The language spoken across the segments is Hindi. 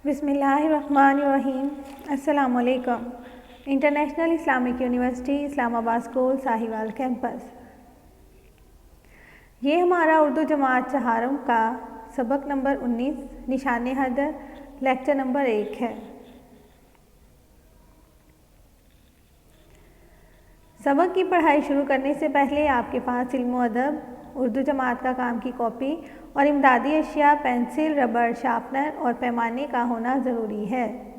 बिस्मिल्लाहिर्रहमानिर्रहीम। अस्सलाम वालेकुम। International Islamic university Islamabad school Sahiwal campus. ये हमारा उर्दू जमात चहारम का सबक नंबर 19 निशान हदर लेक्चर नंबर 1 है। सबक की पढ़ाई शुरू करने से पहले आपके पास इल्म अदब उर्दू जमात का काम की कॉपी और इमदादी अशिया पेंसिल, रबड़, शार्पनर और पैमाने का होना ज़रूरी है।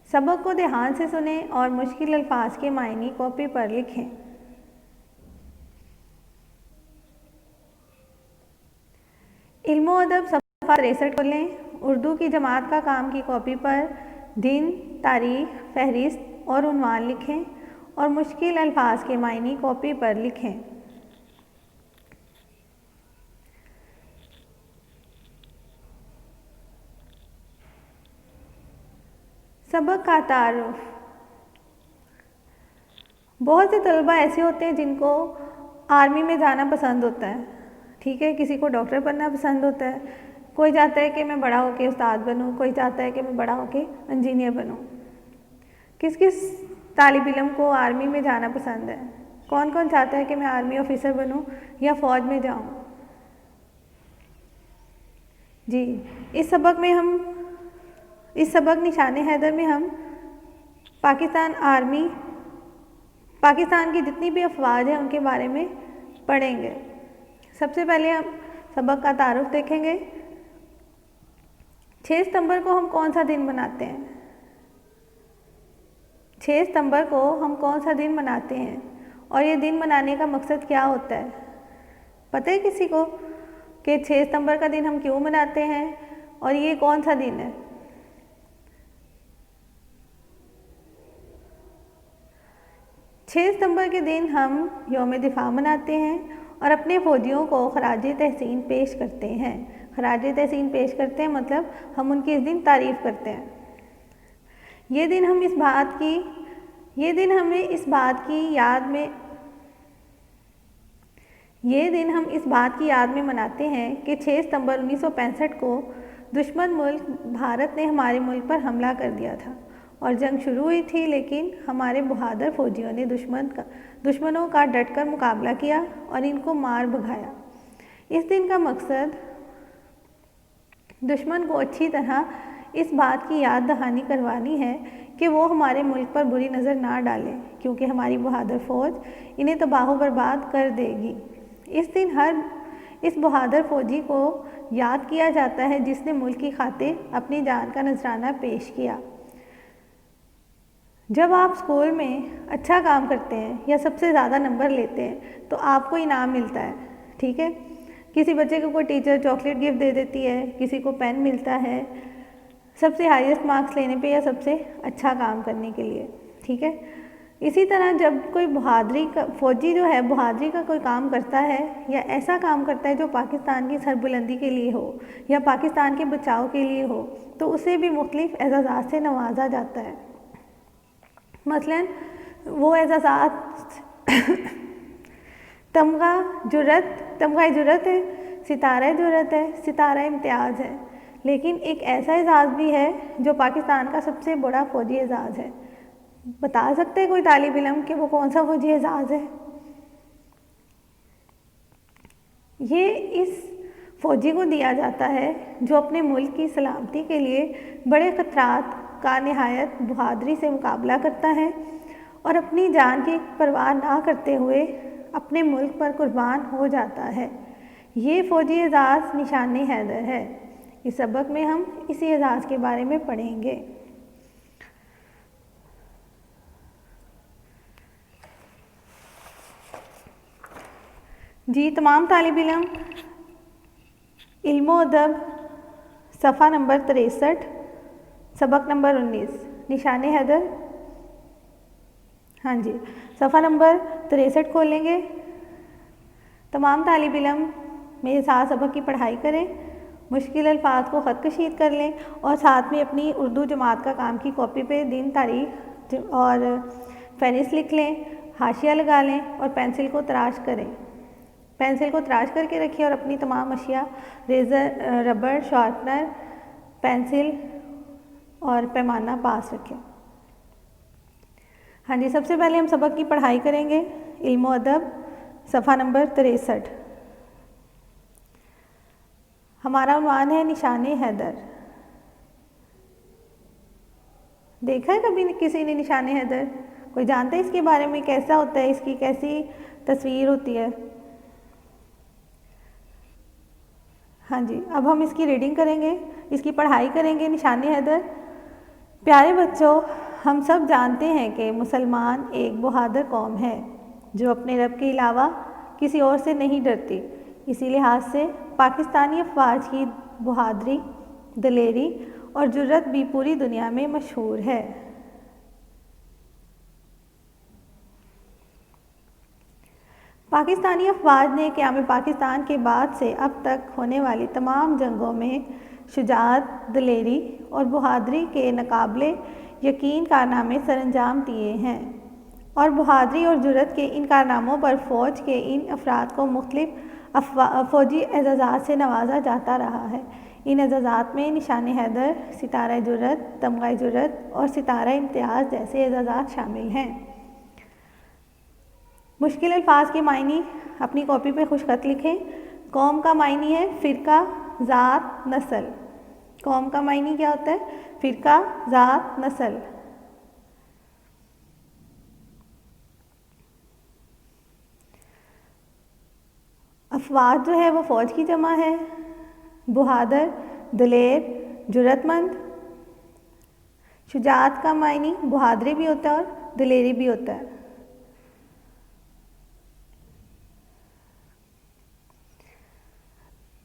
सबक को ध्यान से सुने और मुश्किल अल्फाज के मायने कॉपी पर लिखें। इल्म अदब सफ़ा 63 खोलें। उर्दू की जमात का काम की कॉपी पर दिन, तारीख, फहरिस्त और उन्वान लिखें और मुश्किल अल्फाज के मायने कॉपी पर लिखें। सबक का तारुफ। बहुत से तलबा ऐसे होते हैं जिनको आर्मी में जाना पसंद होता है, ठीक है। किसी को डॉक्टर बनना पसंद होता है, कोई चाहता है कि मैं बड़ा होकर उस्ताद बनूं, कोई चाहता है कि मैं बड़ा होकर इंजीनियर बनूं। किस किस तालिब इल्म को आर्मी में जाना पसंद है? कौन कौन चाहता है कि मैं आर्मी ऑफिसर बनूं या फ़ौज में जाऊं? जी, इस सबक निशान हैदर में हम पाकिस्तान की जितनी भी अफवाज हैं उनके बारे में पढ़ेंगे। सबसे पहले हम सबक का तारुफ देखेंगे। 6 सितंबर को हम कौन सा दिन मनाते हैं? 6 सितंबर को हम कौन सा दिन मनाते हैं और ये दिन मनाने का मकसद क्या होता है? पता है किसी को कि 6 सितंबर का दिन हम क्यों मनाते हैं और ये कौन सा दिन है? 6 सितंबर के दिन हम यौम दिफा मनाते हैं और अपने फ़ौजियों को खराज तहसीन पेश करते हैं। खराज तहसीन पेश करते हैं मतलब हम उनकी इस दिन तारीफ़ करते हैं। ये दिन हमें इस बात की याद में मनाते हैं कि 6 सितंबर 1965 को दुश्मन मुल्क भारत ने हमारे मुल्क पर हमला कर दिया था और जंग शुरू हुई थी, लेकिन हमारे बहादुर फौजियों ने दुश्मनों का डटकर मुकाबला किया और इनको मार भगाया। इस दिन का मकसद दुश्मन को अच्छी तरह इस बात की याद दहानी करवानी है कि वो हमारे मुल्क पर बुरी नज़र ना डालें, क्योंकि हमारी बहादुर फ़ौज इन्हें तबाह बर्बाद कर देगी। इस दिन इस बहादुर फ़ौजी को याद किया जाता है जिसने मुल्क की खातिर अपनी जान का नजराना पेश किया। जब आप स्कूल में अच्छा काम करते हैं या सबसे ज़्यादा नंबर लेते हैं तो आपको इनाम मिलता है, ठीक है। किसी बच्चे को कोई टीचर चॉकलेट गिफ्ट दे देती है, किसी को पेन मिलता है सबसे हाईएस्ट मार्क्स लेने पे या सबसे अच्छा काम करने के लिए, ठीक है। इसी तरह जब कोई फ़ौजी जो है बहादुरी का कोई काम करता है या ऐसा काम करता है जो पाकिस्तान की सरबुलंदी के लिए हो या पाकिस्तान के बचाव के लिए हो, तो उसे भी मुख्तलिफ एज़ाज़ात से नवाजा जाता है। मसलन वो एज़ाज़ात तमगा जुर्रत है, सितारा जुर्रत है, सितारा इम्तियाज़ है। लेकिन एक ऐसा एजाज़ भी है जो पाकिस्तान का सबसे बड़ा फ़ौजी एजाज़ है। बता सकते हैं कोई तालिब इल्म कि वो कौन सा फ़ौजी एजाज़ है? ये इस फ़ौजी को दिया जाता है जो अपने मुल्क की सलामती के लिए बड़े ख़तरात का निहायत बहादुरी से मुकाबला करता है और अपनी जान की परवाह ना करते हुए अपने मुल्क पर कुर्बान हो जाता है। ये फ़ौजी एजाज़ निशान हैदर है। इस सबक में हम इसी एजाज़ के बारे में पढ़ेंगे। जी, तमाम तालिब इल्म इल्म अदब सफ़ा नंबर 63 सबक नंबर 19 निशान हैदर, हाँ जी, सफ़ा नंबर 63 खोलेंगे। तमाम तालिब इल्म मेरे साथ सबक की पढ़ाई करें, मुश्किल अल्फाज को ख़त कशीद कर लें और साथ में अपनी उर्दू जमात का काम की कॉपी पे दिन, तारीख और फहरिस्त लिख लें, हाशिया लगा लें और पेंसिल को तराश करें। पेंसिल को तराश करके रखिए और अपनी तमाम अशिया रेज़र, रबड़, शार्पनर, पेंसिल और पैमाना पास रखें। हाँ जी, सबसे पहले हम सबक की पढ़ाई करेंगे। इल्म व अदब, सफ़ा नंबर 63। हमारा उन्वान है निशाने हैदर। देखा है कभी किसी ने निशाने हैदर? कोई जानता है इसके बारे में, कैसा होता है, इसकी कैसी तस्वीर होती है? हाँ जी, अब हम इसकी रीडिंग करेंगे, इसकी पढ़ाई करेंगे। निशाने हैदर। प्यारे बच्चों, हम सब जानते हैं कि मुसलमान एक बहादुर कौम है जो अपने रब के अलावा किसी और से नहीं डरती। इसी लिहाज से पाकिस्तानी अफवाज की बहादुरी, दिलेरी और जुर्रत भी पूरी दुनिया में मशहूर है। पाकिस्तानी अफवाज ने क़याम पाकिस्तान के बाद से अब तक होने वाली तमाम जंगों में शुजाअत, दिलेरी और बहादुरी के नाकाबिले यकीन कारनामे सरअंजाम दिए हैं और बहादुरी और जुर्रत के इन कारनामों पर फ़ौज के इन अफराद को मुख्तलिफ फ़ौजी एज़ाज़ात से नवाजा जाता रहा है। इन एज़ाज़ात में निशाने हैदर, सितारा जुर्रत, तमगा जुर्रत और सितारा इम्तियाज़ जैसे एज़ाज़ात शामिल हैं। मुश्किल अल्फाज के मायनी अपनी कॉपी पे खुशखत लिखें। कौम का मायनी है फ़िरका, ज़ात, नस्ल। कौम का मायनी क्या होता है? फ़िरका, ज़ात, नस्ल। अफवाज जो है वो फ़ौज की जमा है। बहादुर, दिलेर, जुर्रतमंद। शुजाअत का मायनी बहादुरी भी होता है और दिलेरी भी होता है।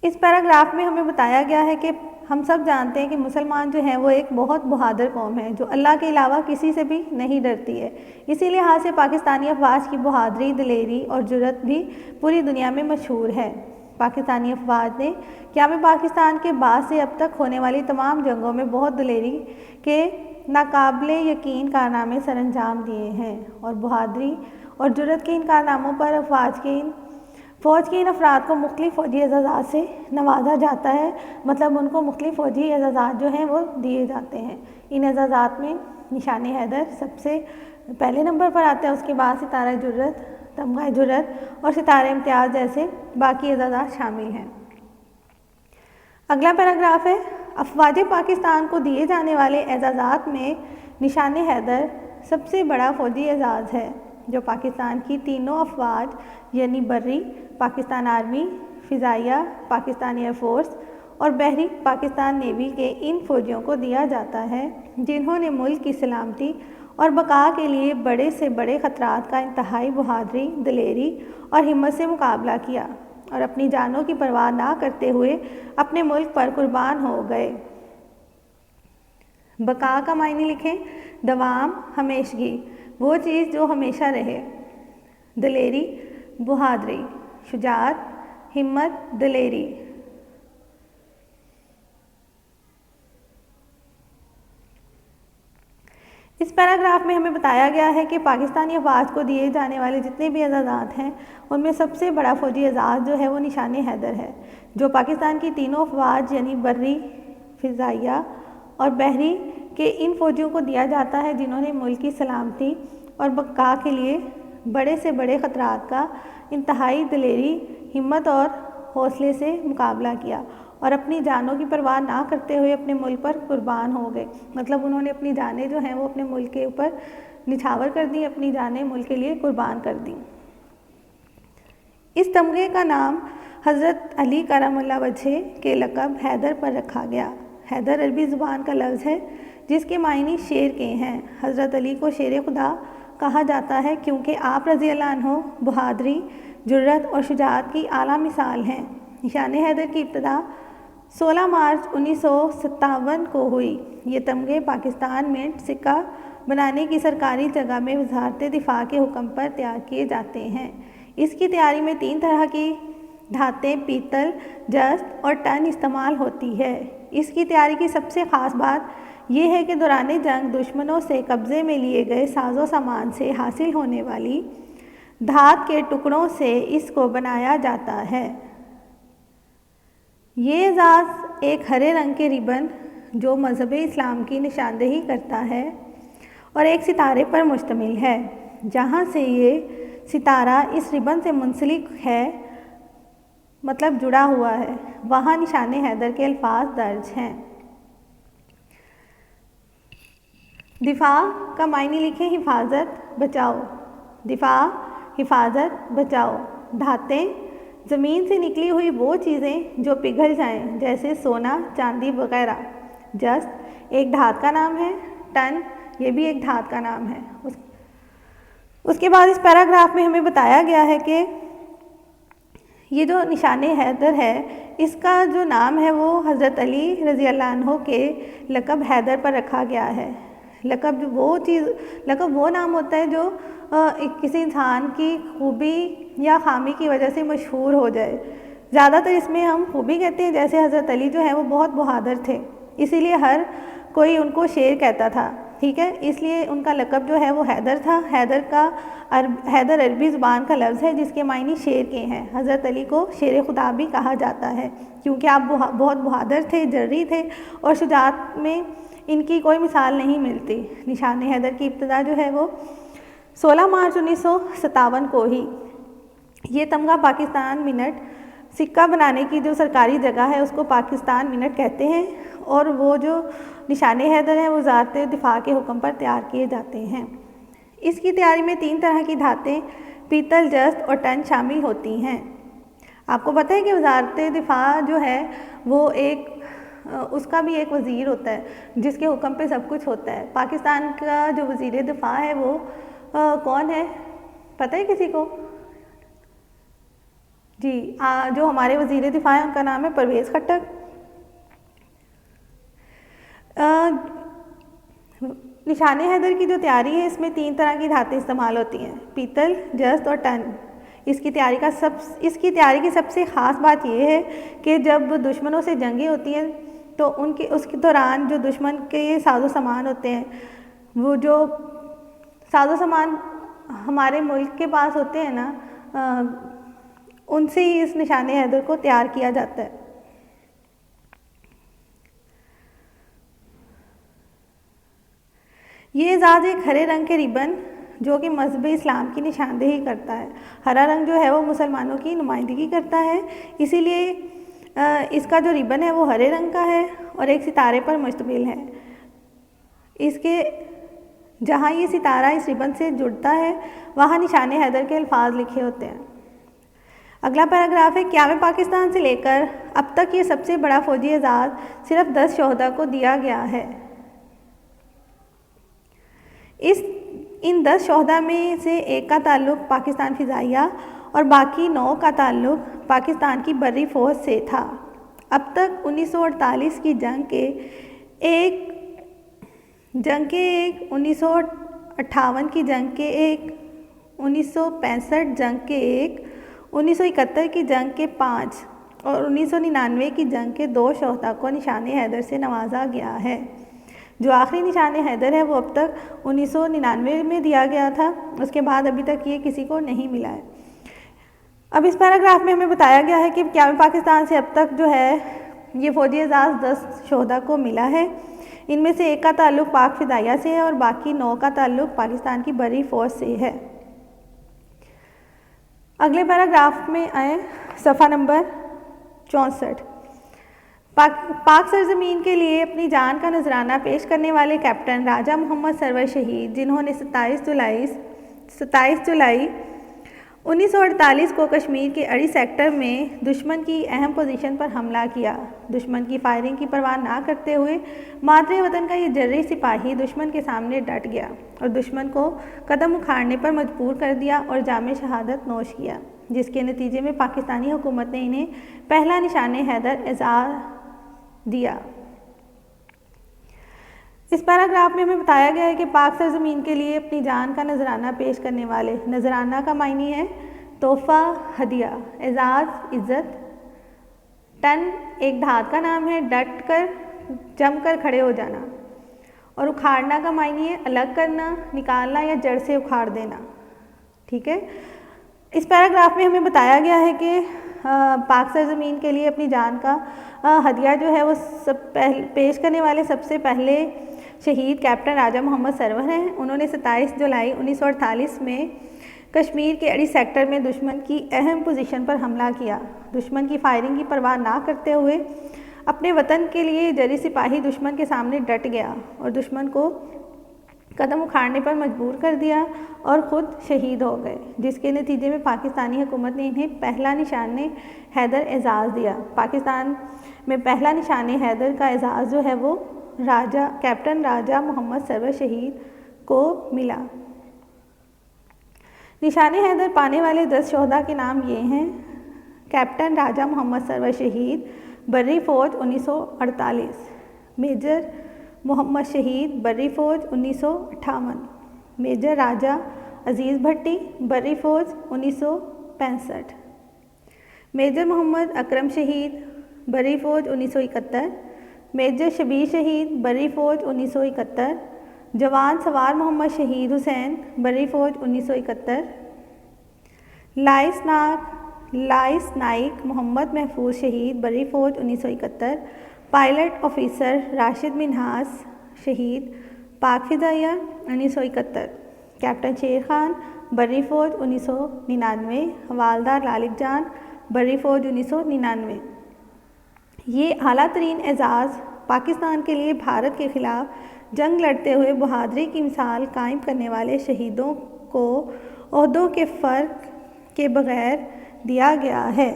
इस पैराग्राफ में हमें बताया गया है कि हम सब जानते हैं कि मुसलमान जो हैं वो एक बहुत बहादुर कौम है जो अल्लाह के अलावा किसी से भी नहीं डरती है। इसी लिहाज से पाकिस्तानी अफवाज की बहादुरी, दिलेरी और जुर्रत भी पूरी दुनिया में मशहूर है। पाकिस्तानी अफवाज ने क़याम पाकिस्तान के बाद से अब तक होने वाली तमाम जंगों में बहुत दिलेरी के नाकाबिले यकीन कारनामे सरअंजाम दिए हैं और बहादुरी और जुर्रत के इन कारनामों पर फ़ौज के इन अफराद को मुख्तलिफ फ़ौजी एज़ाज़ात से नवाजा जाता है। मतलब उनको मुख्तलिफ फ़ौजी एज़ाज़ात जो हैं वो दिए जाते हैं। इन एज़ाज़ात में निशाने हैदर सबसे पहले नंबर पर आता है, उसके बाद सितारा जुर्रत, तमगा जुर्रत और सितारा इम्तियाज़ जैसे बाकी एज़ाज़ात शामिल हैं। अगला पैराग्राफ है, अफवाज पाकिस्तान को दिए जाने वाले एज़ाज़ात में निशाने हैदर सबसे बड़ा फ़ौजी एज़ाज़ है जो पाकिस्तान की तीनों अफवाज यानी बर्री पाकिस्तान आर्मी, फ़िज़ाइया पाकिस्तान एयरफोर्स और बहरी पाकिस्तान नेवी के इन फ़ौजियों को दिया जाता है जिन्होंने मुल्क की सलामती और बका के लिए बड़े से बड़े ख़तरात का इंतहाई बहादुरी, दिलेरी और हिम्मत से मुकाबला किया और अपनी जानों की परवाह ना करते हुए अपने मुल्क पर कुर्बान हो गए। बका का मायने लिखें दवाम, हमेशगी, वो चीज़ जो हमेशा रहे। दिलेरी, बहादुरी, शुजाअत, हिम्मत, दिलेरी। इस पैराग्राफ में हमें बताया गया है कि पाकिस्तानी अफवाज को दिए जाने वाले जितने भी एज़ाज़ात हैं उनमें सबसे बड़ा फ़ौजी एज़ाज़ जो है वो निशाने हैदर है जो पाकिस्तान की तीनों अफवाज यानी बर्री, फ़िज़ाइया और बहरी के इन फ़ौजियों को दिया जाता है जिन्होंने मुल्क की सलामती और बका के लिए बड़े से बड़े ख़तरात का इंतहाई दिलेरी, हिम्मत और हौसले से मुकाबला किया और अपनी जानों की परवाह ना करते हुए अपने मुल्क पर कुर्बान हो गए। मतलब उन्होंने अपनी जानें जो हैं वो अपने मुल्क के ऊपर निछावर कर दी, अपनी जानें मुल्क के लिए कुर्बान कर दी। इस तमगे का नाम हज़रत अली करमुल्लाह वजह के लक़ब हैदर पर रखा गया। हैदर अरबी ज़ुबान का लफ्ज़ है जिसके मायने शेर के हैं। हज़रत अली को शेर खुदा कहा जाता है क्योंकि आप रज़ी अल्लाह अन्हो बहादुरी, जुर्रत और शुजाअत की आला मिसाल हैं। निशाने हैदर की इब्तिदा 16 मार्च 1957 को हुई। ये तमगे पाकिस्तान में सिक्का बनाने की सरकारी जगह में वज़ारत दिफ़ा के हुक्म पर तैयार किए जाते हैं। इसकी तैयारी में 3 तरह की धातें पीतल, जस्त और टन इस्तेमाल होती है। इसकी तैयारी की सबसे ख़ास बात यह है कि दौरान जंग दुश्मनों से कब्ज़े में लिए गए साजो सामान से हासिल होने वाली धात के टुकड़ों से इसको बनाया जाता है। ये एजाज़ एक हरे रंग के रिबन जो मज़हब इस्लाम की निशानदेही करता है और एक सितारे पर मुश्तमिल है। जहाँ से ये सितारा इस रिबन से मुंसलिक है, मतलब जुड़ा हुआ है, वहाँ निशान हैदर के अल्फाज दर्ज हैं। दिफा का मायने लिखें हिफाजत, बचाओ। दिफा हिफाजत, बचाओ। धातें ज़मीन से निकली हुई वो चीज़ें जो पिघल जाएं, जैसे सोना, चांदी वगैरह। जस्त एक धात का नाम है। टन ये भी एक धात का नाम है। उसके बाद इस पैराग्राफ में हमें बताया गया है कि ये जो निशान हैदर है, इसका जो नाम है वो हज़रत अली रज़ी अल्लाह अन्हो के लक़ब हैदर पर रखा गया है। लक़ब वो नाम होता है जो किसी इंसान की खूबी या खामी की वजह से मशहूर हो जाए। ज़्यादातर इसमें हम खूबी कहते हैं, जैसे हज़रत अली जो है वो बहुत बहादुर थे, इसीलिए हर कोई उनको शेर कहता था, ठीक है, इसलिए उनका लक़ब जो है वो हैदर था। हैदर अरबी ज़ुबान का लफ्ज़ है जिसके मायने शेर के हैं। हज़रत अली को शेर खुदा भी कहा जाता है क्योंकि आप बहुत बहादुर थे, जर्री थे और शुजाअत में इनकी कोई मिसाल नहीं मिलती। निशान हैदर की इब्तिदा जो है वो 16 मार्च 1957 को ही। ये तमगा पाकिस्तान मिनट, सिक्का बनाने की जो सरकारी जगह है उसको पाकिस्तान मिनट कहते हैं, और वो जो निशान हैदर है वो वज़ारत दिफा के हुक्म पर तैयार किए जाते हैं। इसकी तैयारी में 3 तरह की धातें पीतल, जस्त और टन शामिल होती हैं। आपको पता है कि वज़ारत दिफा जो है वो उसका भी एक वज़ीर होता है जिसके हुक्म पे सब कुछ होता है। पाकिस्तान का जो वज़ीर दिफा है वो कौन है, पता है किसी को? जी, जो हमारे वज़ीर दिफा है उनका नाम है परवेज़ खट्टक। निशान हैदर की जो तैयारी है इसमें 3 तरह की धातें इस्तेमाल होती हैं, पीतल, जस्त और टन। इसकी तैयारी की सबसे ख़ास बात यह है कि जब दुश्मनों से जंगें होती हैं तो उसके दौरान जो दुश्मन के साजो सामान होते हैं, वो जो साजो सामान हमारे मुल्क के पास होते हैं ना, उनसे ही इस निशान हैदर को तैयार किया जाता है। ये एजाज़ एक हरे रंग के रिबन जो कि मज़हब इस्लाम की निशानदेही करता है। हरा रंग जो है वो मुसलमानों की नुमाइंदगी करता है, इसीलिए इसका जो रिबन है वो हरे रंग का है और एक सितारे पर मुश्तमिल है। इसके जहाँ ये सितारा इस रिबन से जुड़ता है वहाँ निशान हैदर के अल्फाज लिखे होते हैं। अगला पैराग्राफ है, क़याम पाकिस्तान से लेकर अब तक ये सबसे बड़ा फ़ौजी एजाज़ सिर्फ 10 शोहदा को दिया गया है। इन 10 शोहदा में से एक का ताल्लुक़ पाकिस्तान फ़िज़ाइया और बाकी 9 का ताल्लुक़ पाकिस्तान की बर्री फ़ौज से था। अब तक 1948 की जंग के एक, 1958 की जंग के एक, 1965 जंग के एक, 1971 की जंग के 5 और 1999 की जंग के 2 शोहदा को निशान हैदर से नवाजा गया है। जो आखिरी निशान हैदर है वो अब तक 1999 में दिया गया था, उसके बाद अभी तक ये किसी को नहीं मिला है। अब इस पैराग्राफ में हमें बताया गया है कि क़याम पाकिस्तान से अब तक जो है ये फ़ौजी एजाज़ 10 शोहदा को मिला है। इनमें से एक का ताल्लुक़ पाक फ़िज़ाइया से है और बाकी 9 का ताल्लुक़ पाकिस्तान की बर्री फ़ौज से है। अगले पैराग्राफ में आए, सफ़ा नंबर 64। पाक सरज़मीन के लिए अपनी जान का नजराना पेश करने वाले कैप्टन राजा मोहम्मद सरवर शहीद, जिन्होंने 27 जुलाई 1948 को कश्मीर के अड़ी सेक्टर में दुश्मन की अहम पोजीशन पर हमला किया। दुश्मन की फायरिंग की परवाह ना करते हुए मातरे वतन का ये जर्री सिपाही दुश्मन के सामने डट गया और दुश्मन को कदम उखाड़ने पर मजबूर कर दिया और जामे शहादत नोश किया, जिसके नतीजे में पाकिस्तानी हुकूमत ने इन्हें पहला निशान हैदर एजाज़ दिया। इस पैराग्राफ में हमें बताया गया है कि पाक सरज़मीन के लिए अपनी जान का नजराना पेश करने वाले, नजराना का मायने है तोहफ़ा, हदिया, एजाज़, इज़्ज़त। टन एक धात का नाम है, डट कर, जम कर खड़े हो जाना, और उखाड़ना का मायने है अलग करना, निकालना या जड़ से उखाड़ देना, ठीक है। इस पैराग्राफ में हमें बताया गया है कि पाक सरज़मीन के लिए अपनी जान का हदिया जो है वो पेश करने वाले सबसे पहले शहीद कैप्टन राजा मोहम्मद सरवर हैं। उन्होंने 27 जुलाई 1948 में कश्मीर के अड़ी सेक्टर में दुश्मन की अहम पोजीशन पर हमला किया। दुश्मन की फायरिंग की परवाह ना करते हुए अपने वतन के लिए जरी सिपाही दुश्मन के सामने डट गया और दुश्मन को कदम उखाड़ने पर मजबूर कर दिया और ख़ुद शहीद हो गए, जिसके नतीजे में पाकिस्तानी हुकूमत ने इन्हें पहला निशान हैदर एजाज़ दिया। पाकिस्तान में पहला निशान हैदर का एजाज़ जो है वो कैप्टन राजा मोहम्मद सरवर शहीद को मिला। निशान हैदर पाने वाले 10 शोहदा के नाम ये हैं: कैप्टन राजा मोहम्मद सरवर शहीद, बर्री फ़ौज 1948, मेजर मोहम्मद शहीद, बर्री फ़ौज 1958, मेजर राजा अजीज़ भट्टी, बर्री फ़ौज 1965, मेजर मोहम्मद अकरम शहीद, बर्री फ़ौज 1971, मेजर शबीर शहीद, बर्री फ़ौज 1971, जवान सवार मोहम्मद शहीद हुसैन, बर्री फ़ौज 1971, लाइस नाइक मोहम्मद महफूज शहीद, बर्री फ़ौज 1971, पायलट ऑफिसर राशिद मिन्हास शहीद, पाक फ़िज़ाइया 1971, कैप्टन शेर खान, बर्री फ़ौज 1999, हवालदार लालिक जान, बर्री फ़ौज 1999। ये आला तरीन एजाज़ पाकिस्तान के लिए भारत के ख़िलाफ़ जंग लड़ते हुए बहादुरी की मिसाल कायम करने वाले शहीदों को ओहदों के फ़र्क के बग़ैर दिया गया है।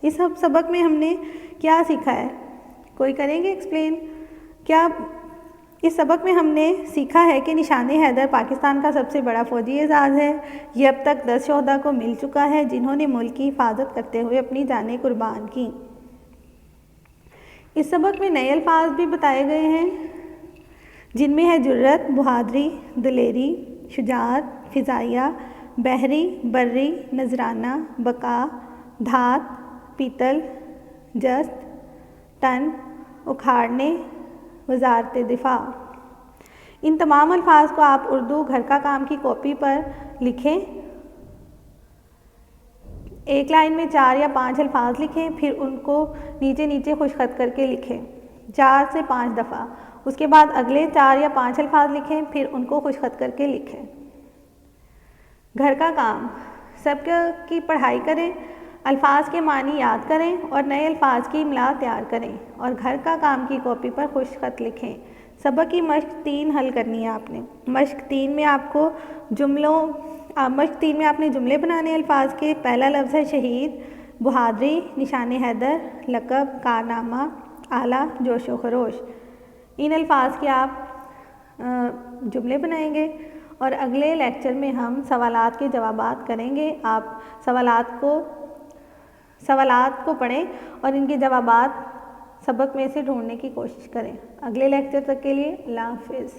इस सबक में हमने क्या सीखा है? कोई करेंगे एक्सप्लेन? क्या इस सबक में हमने सीखा है कि निशान हैदर पाकिस्तान का सबसे बड़ा फ़ौजी एजाज़ है। ये अब तक 10 शोहदा को मिल चुका है जिन्होंने मुल्क की हिफाजत करते हुए अपनी जानें कुर्बान की। इस सबक में नए अल्फाज भी बताए गए हैं जिनमें है जुर्रत, बहादुरी, दिलेरी, शुजाअत, फ़िज़ाइया, बहरी, बर्री, नजराना, बका, धात, पीतल, जस्त, टन, उखाड़ने, वजारत दिफा। इन तमाम अल्फाज को आप उर्दू घर का काम की कॉपी पर लिखें। एक लाइन में 4 या 5 अल्फाज लिखें, फिर उनको नीचे नीचे खुशखत करके लिखें 4 से 5 दफ़ा। उसके बाद अगले 4 या 5 अल्फाज लिखें, फिर उनको खुशखत करके लिखें। घर का काम, सबकी पढ़ाई करें, अल्फाज के मानी याद करें और नए अल्फाज की इमला तैयार करें और घर का काम की कॉपी पर खुशखत लिखें। सबक की मश्क 3 हल करनी है आपने। मश्क 3 में आपने जुमले बनाने। अल्फाज के पहला लफ्ज़ है शहीद, बहादुरी, निशान हैदर, लक़ब, कारनामा, आला, जोश व खरोश। इन अल्फाज के आप जुमले बनाएंगे और अगले लेक्चर में हम सवालात के जवाबात करेंगे। आप सवालात को पढ़ें और इनके जवाबात सबक में से ढूंढने की कोशिश करें। अगले लेक्चर तक के लिए अल्लाह हाफ़िज़।